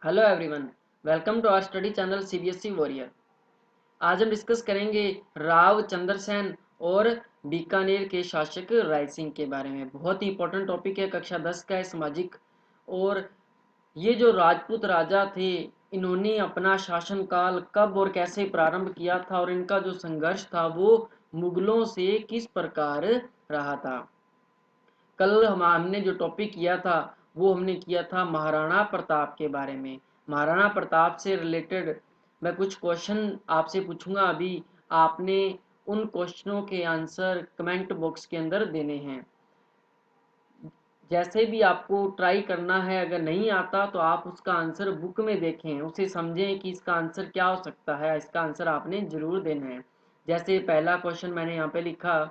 Hello everyone, welcome to our study channel CBSE warrior. आज हम discuss करेंगे राव चंद्र सेन और बीकानेर के शासक राय सिंह के बारे में। बहुत ही इंपॉर्टेंट टॉपिक है, कक्षा 10 का है, सामाजिक। और ये जो राजपूत राजा थे, इन्होंने अपना शासनकाल कब और कैसे प्रारंभ किया था और इनका जो संघर्ष था वो मुगलों से किस प्रकार रहा था। कल हमने जो टॉपिक किया था वो हमने किया था महाराणा प्रताप के बारे में। महाराणा प्रताप से रिलेटेड मैं कुछ क्वेश्चन आपसे पूछूंगा। अभी आपने उन क्वेश्चनों के आंसर कमेंट बॉक्स के अंदर देने हैं। जैसे भी आपको ट्राई करना है, अगर नहीं आता तो आप उसका आंसर बुक में देखें, उसे समझें कि इसका आंसर क्या हो सकता है, इसका आंसर आपने जरूर देना है। जैसे पहला क्वेश्चन मैंने यहाँ पे लिखा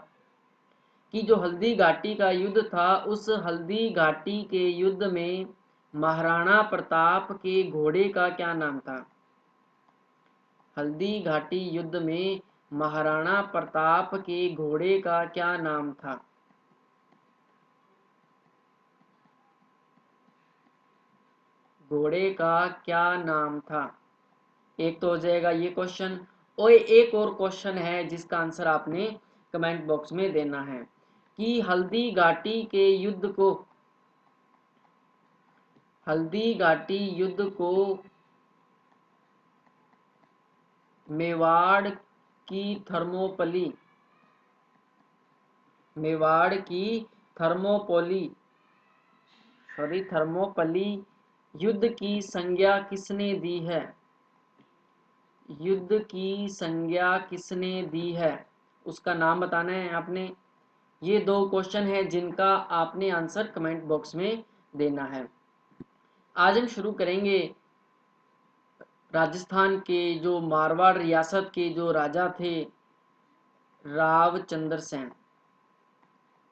कि जो हल्दी घाटी का युद्ध था, उस हल्दी घाटी के युद्ध में महाराणा प्रताप के घोड़े का क्या नाम था। हल्दी घाटी युद्ध में महाराणा प्रताप के घोड़े का क्या नाम था। घोड़े का क्या नाम था। एक तो हो जाएगा ये क्वेश्चन। और एक और क्वेश्चन है जिसका आंसर आपने कमेंट बॉक्स में देना है कि हल्दी घाटी के युद्ध को हल्दी घाटी युद्ध को मेवाड़ की थर्मोपली मेवाड़ की थर्मोपोली थर्मोपली युद्ध की संज्ञा किसने दी है। युद्ध की संज्ञा किसने दी है, उसका नाम बताना है आपने। ये दो क्वेश्चन है जिनका आपने आंसर कमेंट बॉक्स में देना है। आज हम शुरू करेंगे राजस्थान के जो मारवाड़ रियासत के जो राजा थे, रावचंद्र सेन।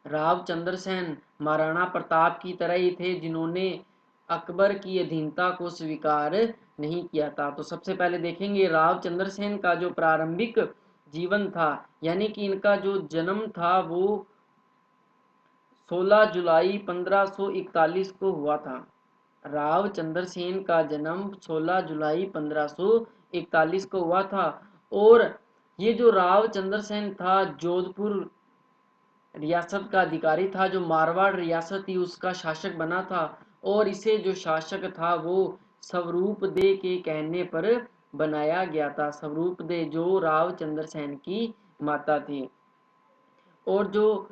रावचंद्र सेन महाराणा प्रताप की तरह ही थे, जिन्होंने अकबर की अधीनता को स्वीकार नहीं किया था। तो सबसे पहले देखेंगे रावचंद्र सेन का जो प्रारंभिक जीवन था, यानी कि इनका जो जन्म था वो 16 जुलाई 1541 को हुआ था। रावचंद्र सेन का जन्म 16 जुलाई 1541 को हुआ था। और ये जो रावचंद्र सेन था, जोधपुर रियासत का अधिकारी था, जो मारवाड़ रियासत थी उसका शासक बना था। और इसे जो शासक था वो स्वरूपदे के कहने पर बनाया गया था। स्वरूपदे जो रावचंद्र सेन की माता थी। और जो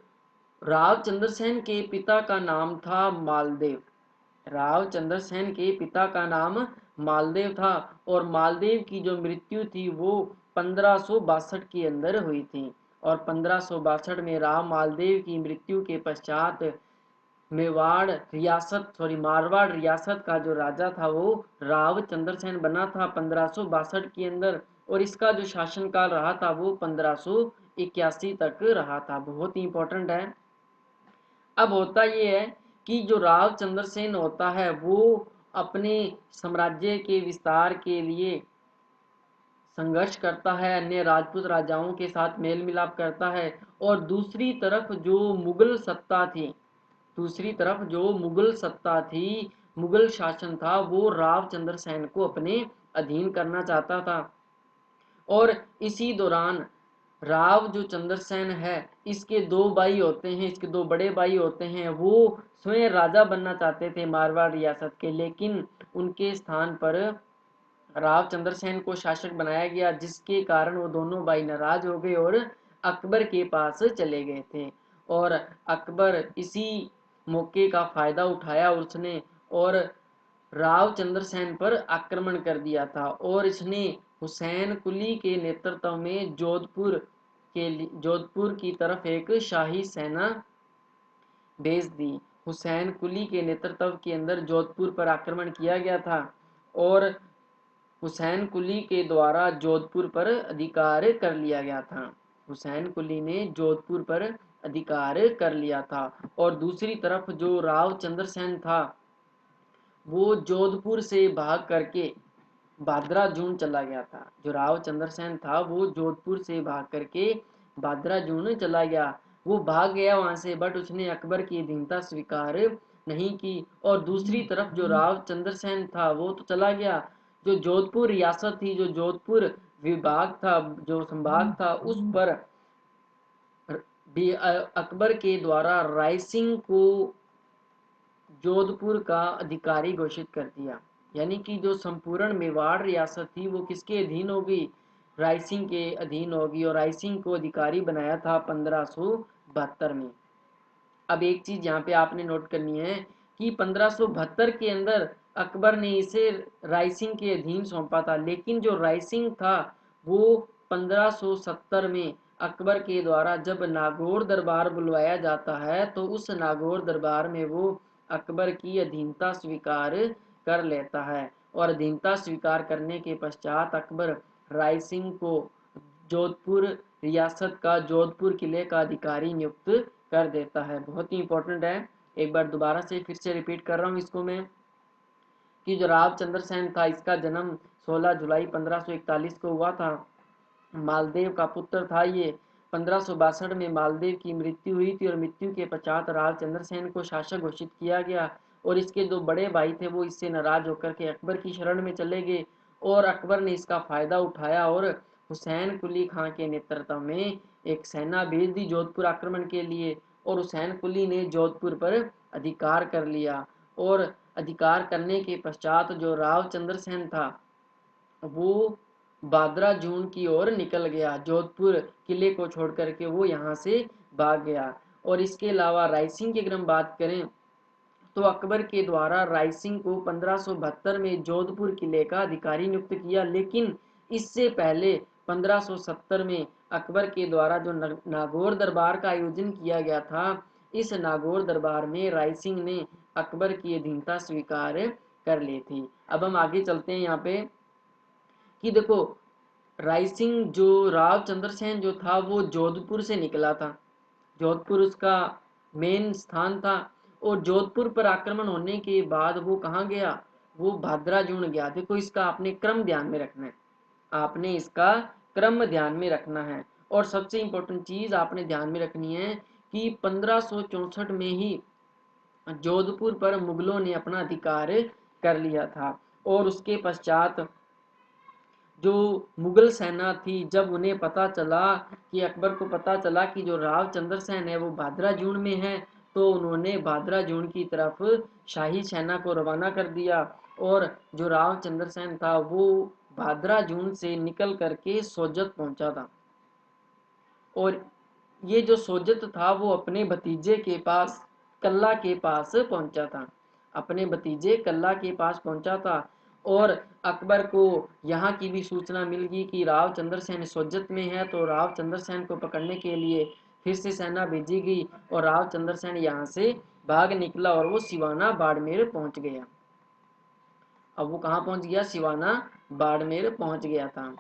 रावचंद्र सेन के पिता का नाम था मालदेव। रावचंद्र सेन के पिता का नाम मालदेव था। और मालदेव की जो मृत्यु थी वो 1562 के अंदर हुई थी। और 1562 में राव मालदेव की मृत्यु के पश्चात मारवाड़ रियासत का जो राजा था वो रावचंद्र सेन बना था 1562 के अंदर। और इसका जो शासनकाल रहा था वो 1581 तक रहा था। बहुत ही इंपॉर्टेंट है। अब होता ये है कि जो रावचंद्र सेन होता है वो अपने साम्राज्य के विस्तार के लिए संघर्ष करता है, अन्य राजपूत राजाओं के साथ मेल मिलाप करता है। और दूसरी तरफ जो मुगल सत्ता थी, मुगल शासन था, वो रावचंद्र सेन को अपने अधीन करना चाहता था। और इसी दौरान राव जो चंद्रसेन है, इसके दो भाई होते हैं, इसके दो बड़े भाई होते हैं। वो स्वयं राजा बनना चाहते थे मारवाड़ रियासत के, लेकिन उनके स्थान पर रावचंद्र सेन को शासक बनाया गया, जिसके कारण वो दोनों भाई नाराज हो गए और अकबर के पास चले गए थे। और अकबर इसी मौके का फायदा उठाया उसने और रावचंद्र सेन पर आक्रमण कर दिया था। और इसने हुसैन कुली के नेतृत्व में जोधपुर की तरफ एक शाही सेना भेज दी। हुसैन कुली के नेतृत्व के अंदर जोधपुर पर आक्रमण किया गया था। और हुसैन कुली के द्वारा जोधपुर पर अधिकार कर लिया गया था। हुसैन कुली ने जोधपुर पर अधिकार कर लिया था। और दूसरी तरफ जो रावचंद्र सेन था वो जोधपुर से भाग करके बादरा जून चला गया था। जो रावचंद्र सेन था वो जोधपुर से भाग करके बादरा जून चला गया। वो भाग गया वहां से, बट उसने अकबर की अधीनता स्वीकार नहीं की। और दूसरी तरफ जो राव चंद्रसेन था वो तो चला गया, जो जोधपुर रियासत थी, जो जोधपुर विभाग था, जो संभाग था, उस पर भी अकबर के द्वारा रायसिंह को जोधपुर का अधिकारी घोषित कर दिया। यानी कि जो संपूर्ण मेवाड़ रियासत थी वो किसके अधीन होगी, रायसिंह के अधीन होगी, और रायसिंह को अधिकारी बनाया था 1572 में। अब एक चीज यहाँ पे आपने नोट करनी है कि 1572 के अंदर अकबर ने इसे रायसिंह के अधीन सौंपा था, लेकिन जो रायसिंह था वो 1570 में अकबर के द्वारा जब नागौर दरबार बुलवाया जाता है तो उस नागौर दरबार में वो अकबर की अधीनता स्वीकार कर लेता है, और अधीनता स्वीकार करने के पश्चात अकबर रायसिंह को जोधपुर रियासत का, जोधपुर किले का अधिकारी नियुक्त कर देता है। बहुत ही इंपॉर्टेंट है, एक बार दोबारा से फिर से रिपीट कर रहा हूँ इसको मैं, कि जो राव चंद्रसेन था इसका जन्म 16 जुलाई 1541 को हुआ था। मालदेव का पुत्र था ये। 1562 में मालदेव की मृत्यु हुई थी, और मृत्यु के पश्चात राव चंद्रसेन को शासक घोषित किया गया, और इसके जो बड़े भाई थे वो इससे नाराज होकर के अकबर की शरण में चले गए, और अकबर ने इसका फायदा उठाया और हुसैन कुली खां के नेतृत्व में एक सेना भेज दी जोधपुर आक्रमण के लिए, और हुसैन कुली ने जोधपुर पर अधिकार कर लिया। और अधिकार करने के पश्चात जो राव चंद्रसेन था वो बादरा जून की ओर निकल गया, जोधपुर किले को छोड़ करके वो यहाँ से भाग गया। और इसके अलावा रायसिंह की अगर हम बात करें तो अकबर के द्वारा रायसिंह को 1572 में जोधपुर किले का अधिकारी नियुक्त किया, लेकिन इससे पहले 1570 में अकबर के द्वारा जो नागौर दरबार का आयोजन किया गया था, इस नागौर दरबार में रायसिंह ने अकबर की अधीनता स्वीकार कर ली थी। अब हम आगे चलते हैं यहाँ पे कि देखो रायसिंह जो राव चंद्रसेन जो था वो जोधपुर से निकला था, जोधपुर उसका मेन स्थान था, और जोधपुर पर आक्रमण होने के बाद वो कहाँ गया, वो भादराजून गया। देखो इसका आपने क्रम ध्यान में रखना है, आपने इसका क्रम ध्यान में रखना है। और सबसे इंपॉर्टेंट चीज आपने ध्यान में रखनी है कि 1564 में ही जोधपुर पर मुगलों ने अपना अधिकार कर लिया था, और उसके पश्चात जो मुगल सेना थी, जब उन्हें पता चला कि अकबर को पता चला कि जो राव चंद्रसेन है वो भादरा जून में है, तो उन्होंने भादरा जून की तरफ शाही सेना को रवाना कर दिया, और जो राव चंद्रसेन था वो भादरा जून से निकल करके सोजत पहुंचा था। और ये जो सोजत था वो अपने भतीजे के पास, कल्ला के पास पहुंचा था, अपने भतीजे कल्ला के पास पहुंचा था। और अकबर को यहाँ की भी सूचना मिल गई कि राव चंद्रसेन सोजत में है, तो राव चंद्रसेन को पकड़ने के लिए फिर से सेना भेजी गई, और राव चंद्रसेन यहाँ से भाग निकला और वो सिवाना बाड़मेर पहुंच गया। अब वो कहाँ पहुंच गया, सिवाना बाड़मेर पहुंच गया था।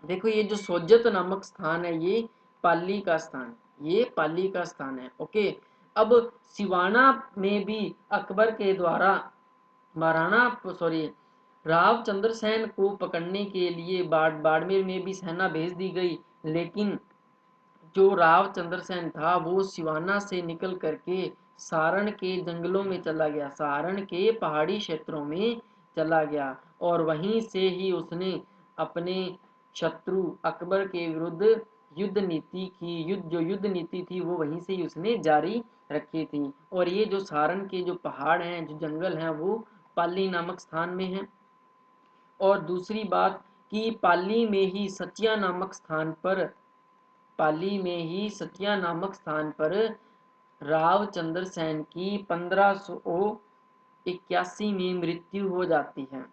देखो ये जो सोजत नामक स्थान है ये पाली का स्थान, ये पाली का स्थान है। ओके, अब सिवाना में भी अकबर के द्वारा महाराणा सॉरी राव चंद्रसेन को पकड़ने के लिए बाड़मेर में भी सेना भेज दी गई, लेकिन जो राव चंद्रसेन था वो सिवाना से निकल करके सारण के जंगलों में चला गया, सारण के पहाड़ी क्षेत्रों में चला गया, और वहीं से ही उसने अपने शत्रु अकबर के विरुद्ध युद्ध नीति की, युद्ध नीति थी वो वहीं से ही उसने जारी रखी थी। और ये जो सारण के जो पहाड़ हैं, जो जंगल हैं, वो पाली नामक स्थान में है। और दूसरी बात कि पाली में ही सचिया नामक स्थान पर, पाली में ही सचिया नामक स्थान पर राव चंद्रसेन की 1581 में मृत्यु हो जाती है।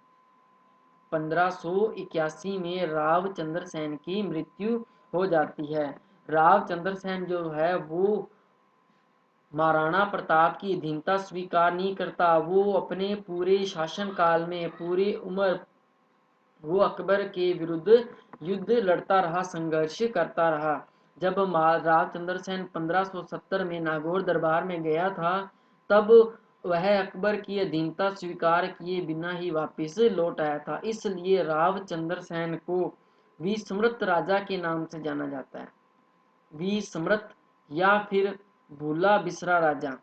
1581 में राव चंद्रसेन की मृत्यु हो जाती है। राव चंद्रसेन जो है वो महाराणा प्रताप की अधीनता स्वीकार नहीं करता, वो अपने पूरे शासन काल में पूरी उम्र वो अकबर के विरुद्ध युद्ध लड़ता रहा, संघर्ष करता रहा। जब राव चंद्रसेन 1570 में नागौर दरबार में गया था, तब वह अकबर की अधीनता स्वीकार किए बिना ही वापस लौट आया था। इसलिए राव चंद्रसेन को विस्मृत राजा के नाम से जाना जाता है, विस्मृत या फिर भूला बिसरा राजा।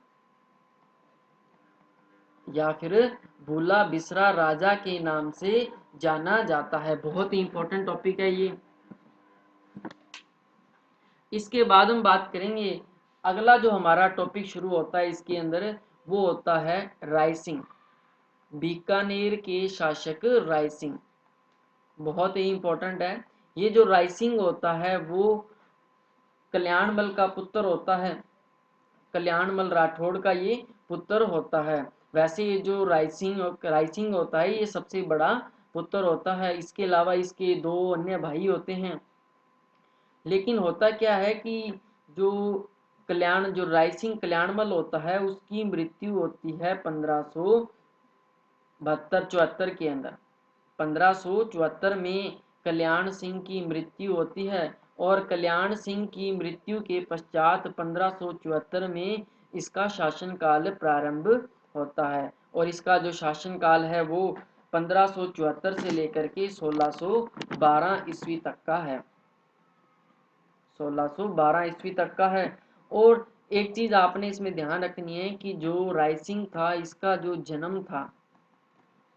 या फिर भूला बिसरा राजा के नाम से जाना जाता है। बहुत ही इंपॉर्टेंट टॉपिक है ये। इसके बाद हम बात करेंगे, अगला जो हमारा टॉपिक शुरू होता है इसके अंदर, वो होता है राय सिंह। बीकानेर के शासक राय सिंह बहुत ही इंपॉर्टेंट है। ये जो राय सिंह होता है वो कल्याणमल का पुत्र होता है, कल्याणमल राठौड़ का ये पुत्र होता है। वैसे ये जो राय सिंह होता है ये सबसे बड़ा पुत्र होता है। इसके अलावा इसके दो अन्य भाई होते हैं। लेकिन होता क्या है कि जो जो राय सिंह कल्याणमल होता है उसकी मृत्यु होती है 1572-74 के अंदर। 1574 में कल्याण सिंह की मृत्यु होती है और कल्याण सिंह की मृत्यु के पश्चात 1574 में इसका शासनकाल प्रारंभ होता है। और इसका जो शासनकाल है वो 1574 से लेकर के 1612 ईस्वी तक का है। 1612 ईस्वी तक का है। और एक चीज आपने इसमें ध्यान रखनी है कि जो राय सिंह था इसका जो जन्म था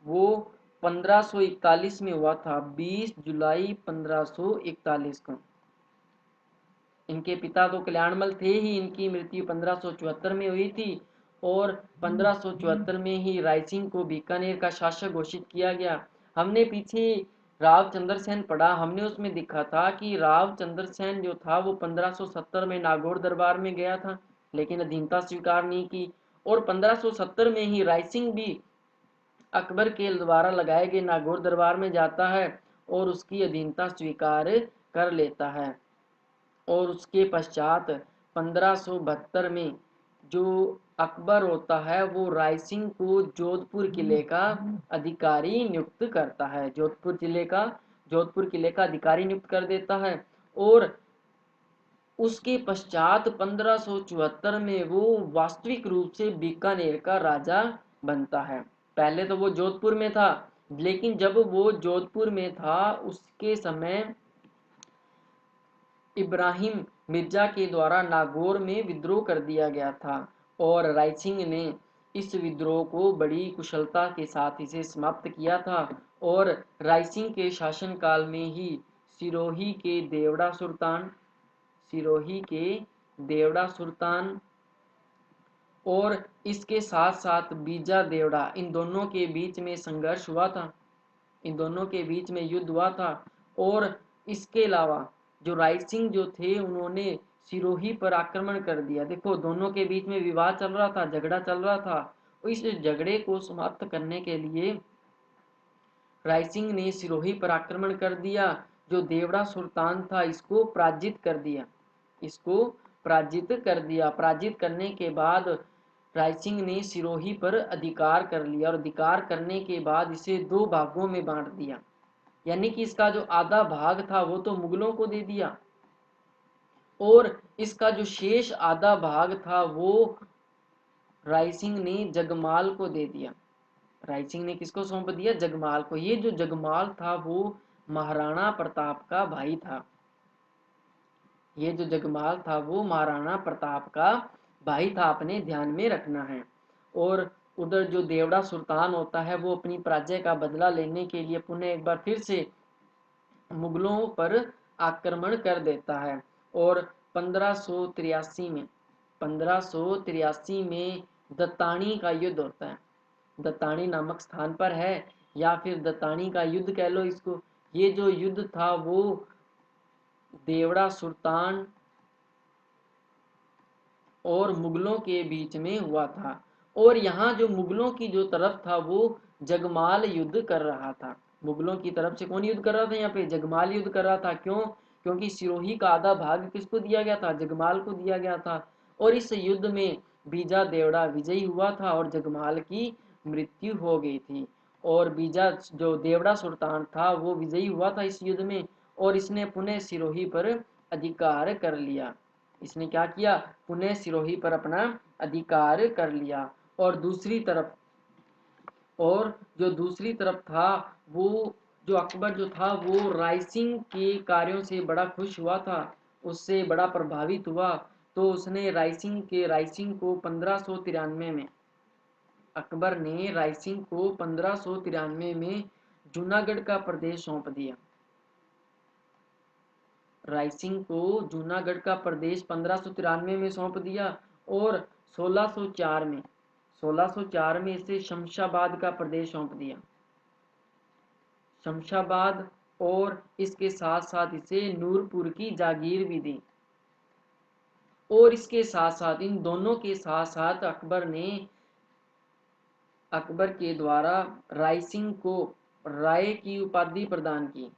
वो 1541 में हुआ था, 20 जुलाई 1541 को। इनके पिता तो कल्याणमल थे ही, इनकी मृत्यु 1574 में हुई थी और 1574 में ही राय सिंह को बीकानेर का शासक घोषित किया गया। हमने पीछे राव चंद्र सेन पढ़ा, हमने उसमें देखा था कि राव चंद्र सेन जो था वो 1570 में नागौर दरबार में गया था लेकिन अधीनता स्वीकार नहीं की। और 1570 में ही राय सिंह भी अकबर के द्वारा लगाए गए नागौर दरबार में जाता है और उसकी अधीनता स्वीकार कर लेता है। और उसके पश्चात 1572 में जो अकबर होता है वो राय सिंह को जोधपुर किले का अधिकारी नियुक्त करता है, जोधपुर किले का अधिकारी नियुक्त कर देता है। और उसके पश्चात 1574 में वो वास्तविक रूप से बीकानेर का राजा बनता है। पहले तो वो जोधपुर में था, लेकिन जब वो जोधपुर में था उसके समय इब्राहिम मिर्जा के द्वारा नागौर में विद्रोह कर दिया गया था और राय सिंह ने इस विद्रोह को बड़ी कुशलता के साथ इसे समाप्त किया था। और राय सिंह के शासनकाल में ही सिरोही के देवड़ा सुल्तान और इसके साथ साथ बीजा देवड़ा, इन दोनों के बीच में संघर्ष हुआ था, इन दोनों के बीच में युद्ध हुआ था। और इसके अलावा जो राय सिंह जो थे उन्होंने सिरोही पर आक्रमण कर दिया। देखो दोनों के बीच में विवाद चल रहा था, झगड़ा चल रहा था। इस झगड़े को समाप्त करने के लिए राय सिंह ने सिरोही पर आक्रमण कर दिया। जो देवड़ा सुल्तान था इसको पराजित कर दिया, पराजित करने के बाद राय सिंह ने सिरोही पर अधिकार कर लिया और अधिकार करने के बाद इसे दो भागों में बांट दिया। यानी कि इसका जो आधा भाग था वो तो मुगलों को दे दिया और इसका जो शेष आधा भाग था वो राय सिंह ने जगमाल को दे दिया। राय सिंह ने किसको सौंप दिया? जगमाल को। ये जो जगमाल था वो महाराणा प्रताप का भाई था। ये जो जगमाल था वो महाराणा प्रताप का भाई था, अपने ध्यान में रखना है। और उधर जो देवड़ा सुल्तान होता है वो अपनी पराजय का बदला लेने के लिए पुनः एक बार फिर से मुगलों पर आक्रमण कर देता है। और 1583 में दत्तानी का युद्ध होता है। दत्तानी नामक स्थान पर है या फिर दत्तानी का युद्ध कह लो इसको। ये जो युद्ध था वो देवड़ा सुल्तान और मुगलों के बीच में हुआ था। और यहाँ जो मुगलों की जो तरफ था वो जगमाल युद्ध कर रहा था। मुगलों की तरफ से कौन युद्ध कर रहा था? यहाँ पे जगमाल युद्ध कर रहा था। क्यों? क्योंकि सिरोही का आधा भाग किसको दिया गया था? जगमाल को दिया गया था। और इस युद्ध में बीजा देवड़ा विजयी हुआ था और जगमाल की मृत्यु हो गई थी। और बीजा जो देवड़ा सुल्तान था वो विजयी हुआ था इस युद्ध में और इसने पुनः सिरोही पर अधिकार कर लिया। इसने क्या किया? पुनः सिरोही पर अपना अधिकार कर लिया। और दूसरी तरफ था वो जो अकबर जो था वो राय सिंह के कार्यों से बड़ा खुश हुआ था, उससे बड़ा प्रभावित हुआ। तो उसने राय सिंह को 1593 में अकबर ने रायसिंह को 1593 में जूनागढ़ का प्रदेश सौंप दिया। रायसिंह को जूनागढ़ का प्रदेश 1593 में सौंप दिया और 1604 में इसे शमशाबाद का प्रदेश सौंप दिया। शमशाबाद और इसके साथ साथ इसे नूरपुर की जागीर भी दी। और इसके साथ साथ इन दोनों के साथ साथ अकबर के द्वारा रायसिंह को राय की उपाधि प्रदान की।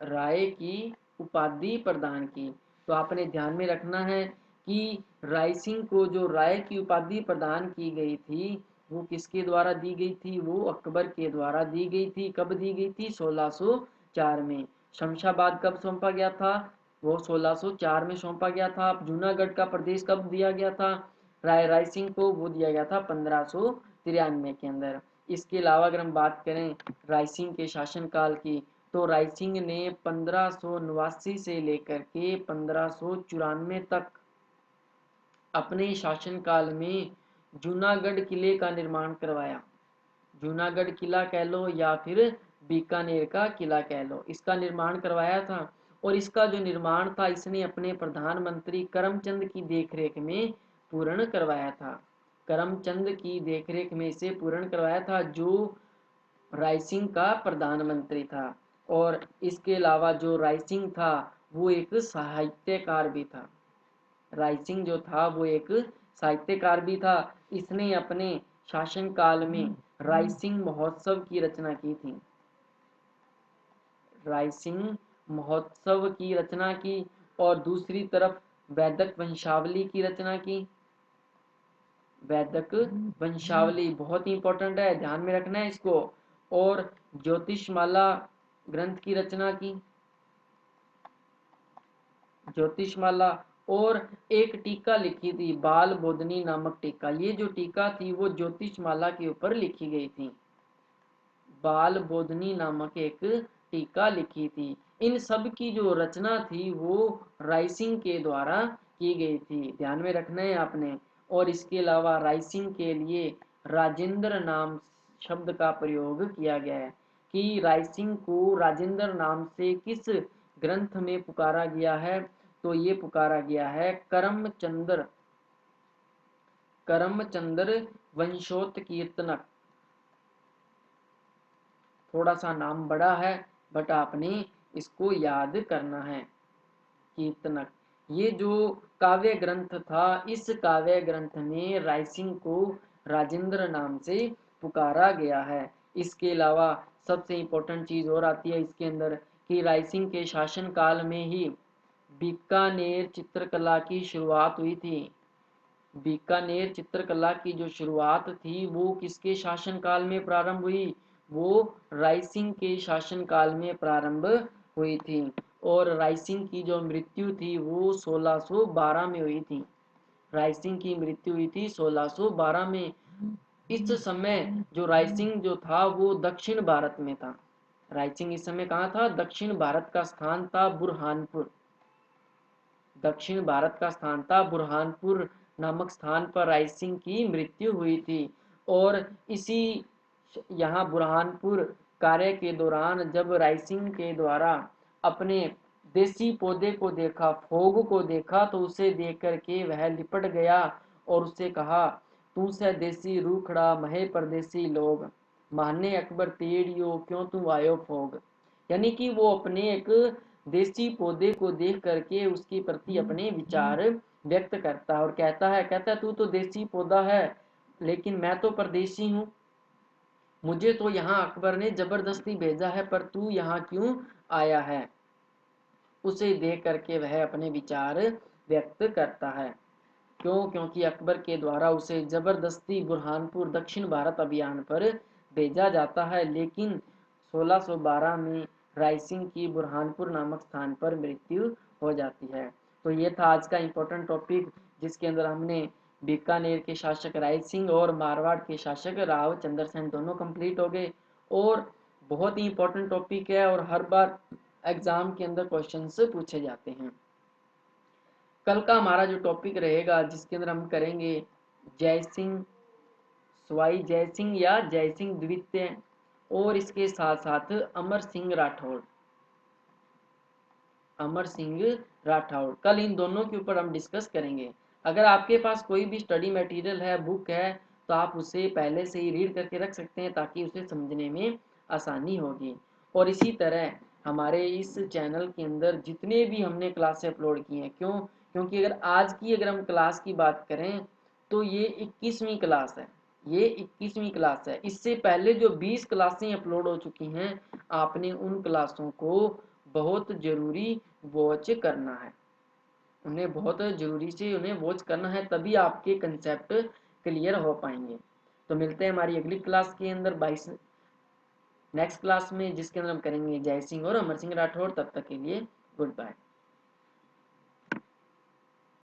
राय की उपाधि प्रदान की। तो आपने ध्यान में रखना है कि रायसिंह को जो राय की उपाधि प्रदान की गई थी वो किसके द्वारा दी गई थी? वो अकबर के द्वारा दी गई थी। कब दी गई थी? 1604 में। शमशाबाद कब सौंपा गया था? वो 1604 में सौंपा गया था। जूनागढ़ का प्रदेश कब दिया गया था रायसिंह को? वो दिया गया था 1593 के अंदर। इसके अलावा अगर हम बात करें रायसिंह के शासनकाल की, तो रायसिंह ने 1589 से लेकर के 1594 तक अपने शासनकाल में जूनागढ़ किले का निर्माण करवाया। जूनागढ़ किला कह लो या फिर बीकानेर का किला कह लो, इसका निर्माण करवाया था। और इसका जो निर्माण था इसने अपने प्रधानमंत्री करमचंद की देखरेख में पूर्ण करवाया था। करमचंद की देखरेख में इसे पूर्ण करवाया था, जो रायसिंह का प्रधानमंत्री था। और इसके अलावा जो रायसिंह था वो एक साहित्यकार भी था। रायसिंह जो था वो एक साहित्यकार भी था। इसने अपने शासनकाल में रायसिंह महोत्सव की रचना की थी। रायसिंह महोत्सव की रचना की और दूसरी तरफ वैदक वंशावली की रचना की। वैदक वंशावली बहुत ही इंपॉर्टेंट है, ध्यान में रखना है इसको। और ज्योतिषमाला ग्रंथ की रचना की। ज्योतिषमाला और एक टीका लिखी थी बाल बोधनी नामक टीका। ये जो टीका थी वो ज्योतिषमाला के ऊपर लिखी गई थी। बाल बोधनी नामक एक टीका लिखी थी। इन सब की जो रचना थी वो रायसिंह के द्वारा की गई थी, ध्यान में रखना है आपने। और इसके अलावा रायसिंह के लिए राजेंद्र नाम शब्द का प्रयोग किया गया है कि रायसिंह को राजेंद्र नाम से किस ग्रंथ में पुकारा गया है? तो ये पुकारा गया है करमचंद्र वंशोत्कीर्तनक। थोड़ा सा नाम बड़ा है बट आपने इसको याद करना है। कीर्तनक, ये जो काव्य ग्रंथ था, इस काव्य ग्रंथ में रायसिंह को राजेंद्र नाम से पुकारा गया है। इसके अलावा सबसे इंपॉर्टेंट चीज और आती है इसके अंदर कि रायसिंह के शासन काल में ही बीकानेर चित्रकला की शुरुआत हुई थी। बीकानेर चित्रकला की जो शुरुआत थी वो किसके शासनकाल में प्रारंभ हुई? वो रायसिंह के शासनकाल में प्रारंभ हुई थी। और रायसिंह की जो मृत्यु थी वो 1612 में हुई थी। रायसिंह की मृत्यु हुई थी 1612 में। इस समय जो रायसिंह जो था वो दक्षिण भारत में था। रायसिंह इस समय कहाँ था? दक्षिण भारत का स्थान था बुरहानपुर। दक्षिण भारत का स्थान था बुरहानपुर नामक स्थान पर रायसिंह की मृत्यु हुई थी। और इसी यहाँ बुरहानपुर कार्य के दौरान जब रायसिंह के द्वारा अपने देसी पौधे को देखा, फोग को देखा, तो उसे देख करके वह लिपट गया और उससे कहा, तू से देसी रूखड़ा महे परदेसी लोग, माने अकबर तेड़ियो क्यों तू आयो फोग। यानी कि वो अपने एक देसी पौधे को देख करके उसके प्रति अपने विचार व्यक्त करता है और कहता है तू तो देसी पौधा है लेकिन मैं तो परदेसी हूँ, मुझे तो यहाँ अकबर ने जबरदस्ती भेजा है पर तू यहाँ क्यों आया है। उसे देख करके वह अपने विचार व्यक्त करता है। क्यों? क्योंकि अकबर के द्वारा उसे जबरदस्ती बुरहानपुर दक्षिण भारत अभियान पर भेजा जाता है, लेकिन 1612 में रायसिंह की बुरहानपुर नामक स्थान पर मृत्यु हो जाती है। तो ये था आज का इम्पोर्टेंट टॉपिक जिसके अंदर हमने बीकानेर के शासक रायसिंह और मारवाड़ के शासक राव चंद्र सेन दोनों कंप्लीट हो गए। और बहुत ही इंपॉर्टेंट टॉपिक है और हर बार एग्जाम के अंदर क्वेश्चंस पूछे जाते हैं। कल का हमारा जो टॉपिक रहेगा जिसके अंदर हम करेंगे जय सिंह, स्वाई जय सिंह या जय सिंह द्वितीय, और इसके साथ साथ अमर सिंह राठौड़, अमर सिंह राठौड़। कल इन दोनों के ऊपर हम डिस्कस करेंगे। अगर आपके पास कोई भी स्टडी मटेरियल है, बुक है, तो आप उसे पहले से ही रीड करके रख सकते हैं ताकि उसे समझने में आसानी होगी। और इसी तरह हमारे इस चैनल के अंदर जितने भी हमने क्लासें अपलोड की हैं, क्योंकि अगर आज की अगर हम क्लास की बात करें तो ये 21वीं क्लास है, ये 21वीं क्लास है। इससे पहले जो 20 क्लासें अपलोड हो चुकी हैं, आपने उन क्लासों को बहुत ज़रूरी वॉच करना है, उन्हें बहुत ज़रूरी से उन्हें वॉच करना है, तभी आपके कंसेप्ट क्लियर हो पाएंगे। तो मिलते हैं हमारी अगली क्लास के अंदर 22 नेक्स्ट क्लास में, जिसके अंदर हम करेंगे जय सिंह और अमर सिंह राठौड़। तब तक के लिए गुड बाय।